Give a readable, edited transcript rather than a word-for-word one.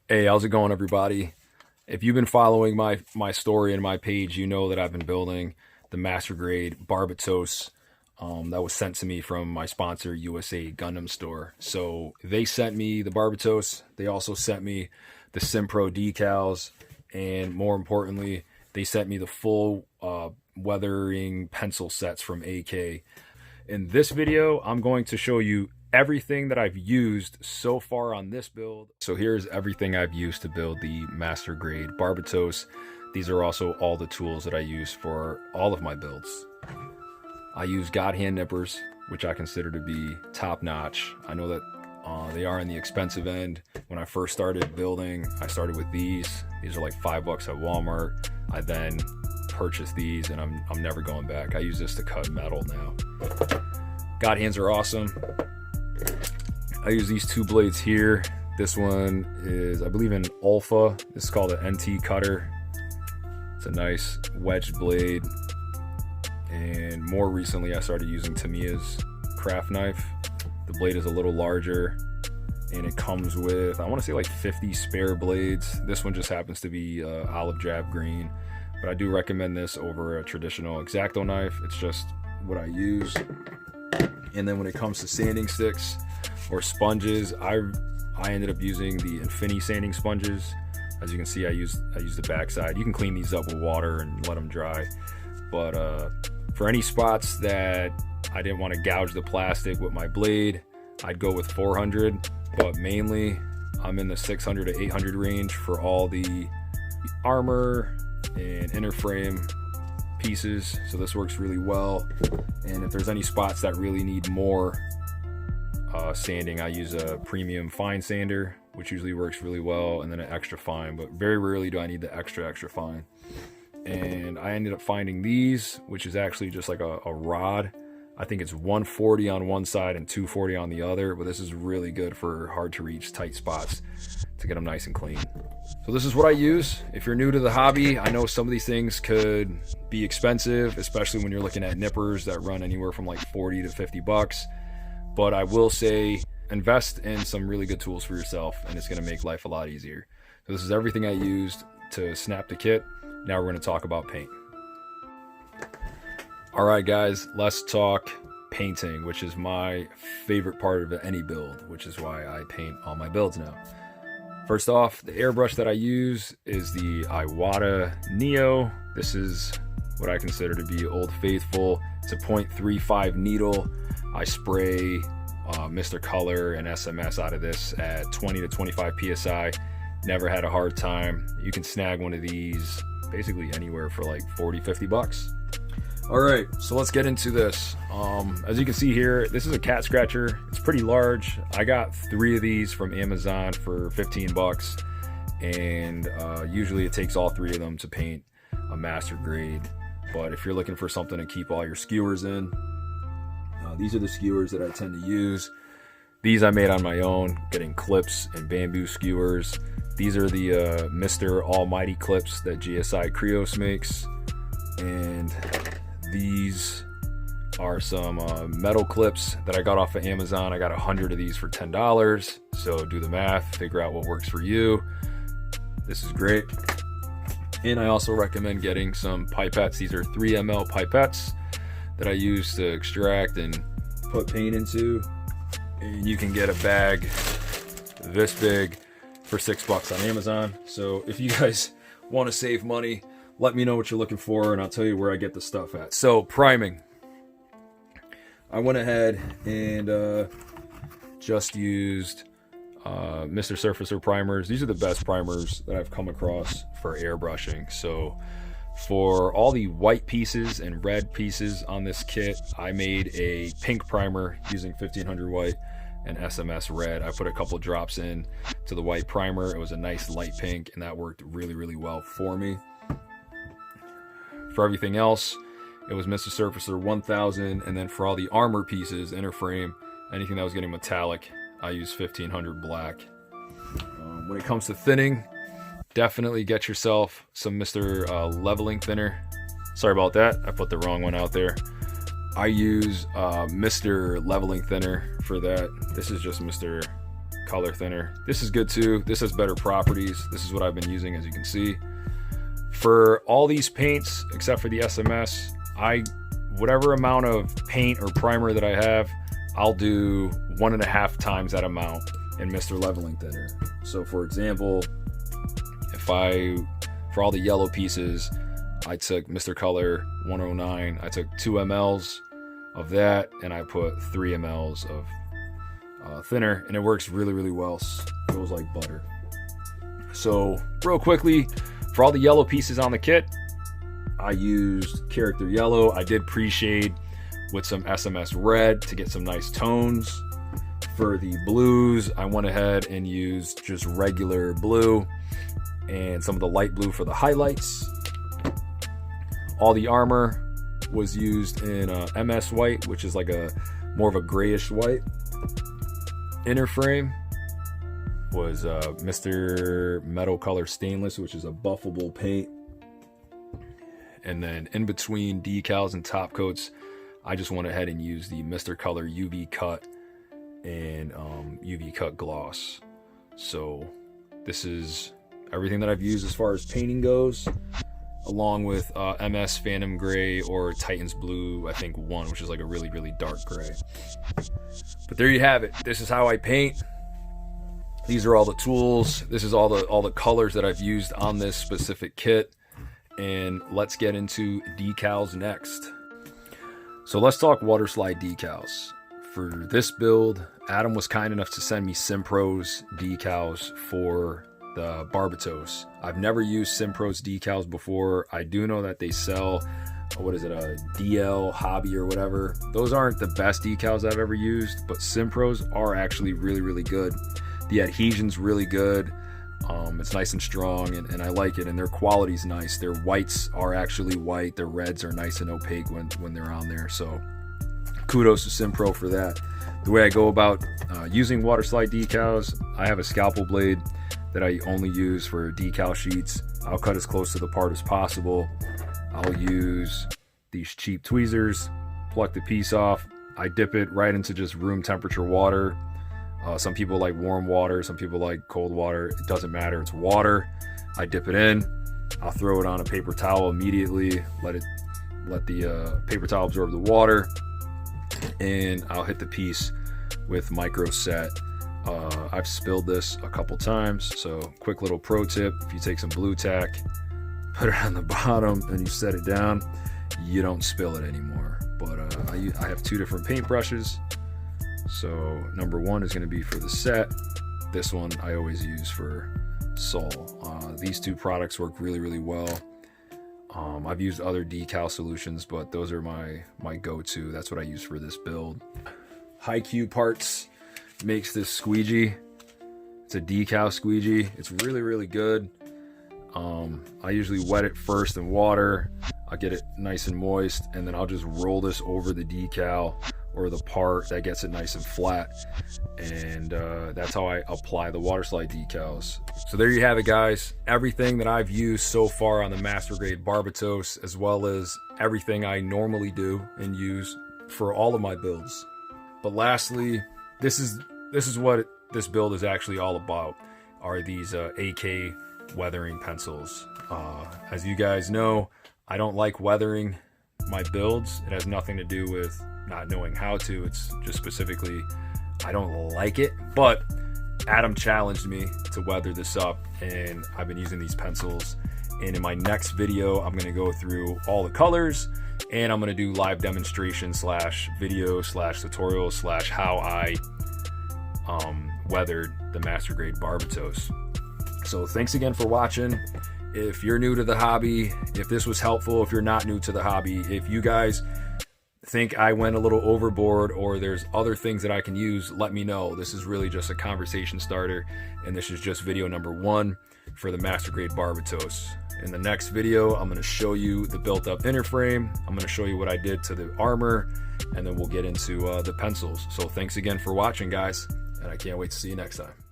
Hey, how's it going, everybody? If you've been following my story and my page, you know that I've been building the master grade Barbatos that was sent to me from my sponsor, USA Gundam store. So they sent me the Barbatos. They also sent me the Simp decals, and more importantly, they sent me the full weathering pencil sets from AK. In this video, I'm going to show you everything that I've used so far on this build. So here's everything I've used to build the master grade Barbatos. These are also all the tools that I use for all of my builds. I use God hand nippers, which I consider to be top notch. I know that they are on the expensive end. When I first started building, I started with these. These are like $5 at Walmart. I then purchased these and I'm never going back. I use this to cut metal now. God hands are awesome. I use these two blades here. This one is, I believe, in Alpha. This is called an NT cutter. It's a nice wedged blade. And more recently, I started using Tamiya's craft knife. The blade is a little larger, and it comes with, I want to say, like 50 spare blades. This one just happens to be olive drab green, but I do recommend this over a traditional X-Acto knife. It's just what I use. And then when it comes to sanding sticks or sponges, I ended up using the Infinity sanding sponges. As you can see, I use the backside. You can clean these up with water and let them dry. But for any spots that I didn't want to gouge the plastic with my blade, I'd go with 400. But mainly, I'm in the 600 to 800 range for all the armor and inner frame pieces. So this works really well. And if there's any spots that really need more sanding, I use a premium fine sander, which usually works really well, and then an extra fine, but very rarely do I need the extra fine. And I ended up finding these, which is actually just like a rod. I think it's 140 on one side and 240 on the other, but this is really good for hard to reach tight spots to get them nice and clean. So this is what I use. If you're new to the hobby, I know some of these things could be expensive, especially when you're looking at nippers that run anywhere from like 40 to 50 bucks. But I will say, invest in some really good tools for yourself, and it's gonna make life a lot easier. So this is everything I used to snap the kit. Now we're gonna talk about paint. All right, guys, let's talk painting, which is my favorite part of any build, which is why I paint all my builds now. First off, the airbrush that I use is the Iwata Neo. This is what I consider to be Old Faithful. It's a 0.35 needle. I spray Mr. Color and SMS out of this at 20 to 25 PSI. Never had a hard time. You can snag one of these basically anywhere for like 40, 50 bucks. All right, so let's get into this. As you can see here, this is a cat scratcher. It's pretty large. I got 3 of these from Amazon for 15 bucks. And usually it takes all 3 of them to paint a master grade. But if you're looking for something to keep all your skewers in, these are the skewers that I tend to use. These I made on my own, getting clips and bamboo skewers. These are the Mr. Almighty clips that GSI Krios makes. And these are some metal clips that I got off of Amazon. I got 100 of these for $10. So do the math, figure out what works for you. This is great. And I also recommend getting some pipettes. These are 3 ml pipettes that I use to extract and put paint into. And you can get a bag this big for $6 on Amazon. So if you guys want to save money, let me know what you're looking for and I'll tell you where I get the stuff at. So priming. I went ahead and just used Mr. Surfacer primers. These are the best primers that I've come across for airbrushing. So for all the white pieces and red pieces on this kit, I made a pink primer using 1500 white and SMS red. I put a couple drops in to the white primer. It was a nice light pink and that worked really, really well for me. For everything else, it was Mr. Surfacer 1000, and then for all the armor pieces, inner frame, anything that was getting metallic, I use 1500 black. When it comes to thinning, definitely get yourself some Mr. Leveling thinner. Sorry about that, I put the wrong one out there. I use Mr. Leveling thinner for that. This is just Mr. color thinner. This is good too. This has better properties. This is what I've been using, as you can see. For all these paints, except for the SMS, whatever amount of paint or primer that I have, I'll do 1.5 times that amount in Mr. Leveling Thinner. So for example, for all the yellow pieces, I took Mr. Color 109, I took 2 mLs of that, and I put 3 mLs of thinner, and it works really, really well. It goes like butter. So real quickly, for all the yellow pieces on the kit, I used Character Yellow. I did pre-shade with some SMS Red to get some nice tones. For the blues, I went ahead and used just regular blue and some of the light blue for the highlights. All the armor was used in MS White, which is like more of a grayish white. Inner frame was Mr. Metal Color Stainless, which is a buffable paint. And then in between decals and top coats, I just went ahead and used the Mr. Color UV Cut and UV Cut Gloss. So this is everything that I've used as far as painting goes, along with MS Phantom Gray or Titans Blue, I think 1, which is like a really, really dark gray. But there you have it. This is how I paint. These are all the tools. This is all the colors that I've used on this specific kit. And let's get into decals next. So let's talk water slide decals. For this build, Adam was kind enough to send me Simpro's decals for the Barbatos. I've never used Simpro's decals before. I do know that they sell, what is it, a DL Hobby or whatever. Those aren't the best decals I've ever used, but Simpro's are actually really, really good. The adhesion's really good. It's nice and strong, and I like it, and their quality's nice. Their whites are actually white. Their reds are nice and opaque when they're on there. So kudos to Simpro for that. The way I go about using water slide decals, I have a scalpel blade that I only use for decal sheets. I'll cut as close to the part as possible. I'll use these cheap tweezers, pluck the piece off. I dip it right into just room temperature water. Some people like warm water, some people like cold water. It doesn't matter, it's water. I dip it in, I'll throw it on a paper towel immediately, let the paper towel absorb the water, and I'll hit the piece with micro set. I've spilled this a couple times, so quick little pro tip: if you take some blue tack, put it on the bottom, and you set it down, you don't spill it anymore. But I have 2 different paint brushes. So number 1 is going to be for the set. This one I always use for Sol. These 2 products work really, really well. I've used other decal solutions, but those are my go-to. That's what I use for this build. High Q Parts makes this squeegee. It's a decal squeegee. It's really, really good. I usually wet it first in water. I'll get it nice and moist, and then I'll just roll this over the decal or the part that gets it nice and flat, and that's how I apply the water slide decals. So there you have it, guys. Everything that I've used so far on the Master Grade Barbatos, as well as everything I normally do and use for all of my builds. But lastly, this is what this build is actually all about, are these AK weathering pencils. As you guys know, I don't like weathering my builds. It has nothing to do with not knowing how to. It's just specifically I don't like it. But Adam challenged me to weather this up, and I've been using these pencils. And in my next video, I'm going to go through all the colors, and I'm going to do live demonstration / video / tutorial / how I weathered the Master Grade Barbatos. So thanks again for watching. If you're new to the hobby, if this was helpful, if you're not new to the hobby, if you guys think I went a little overboard or there's other things that I can use, let me know. This is really just a conversation starter, and this is just video number 1 for the Master Grade Barbatos. In the next video, I'm going to show you the built up inner frame. I'm going to show you what I did to the armor, and then we'll get into the pencils. So thanks again for watching, guys, and I can't wait to see you next time.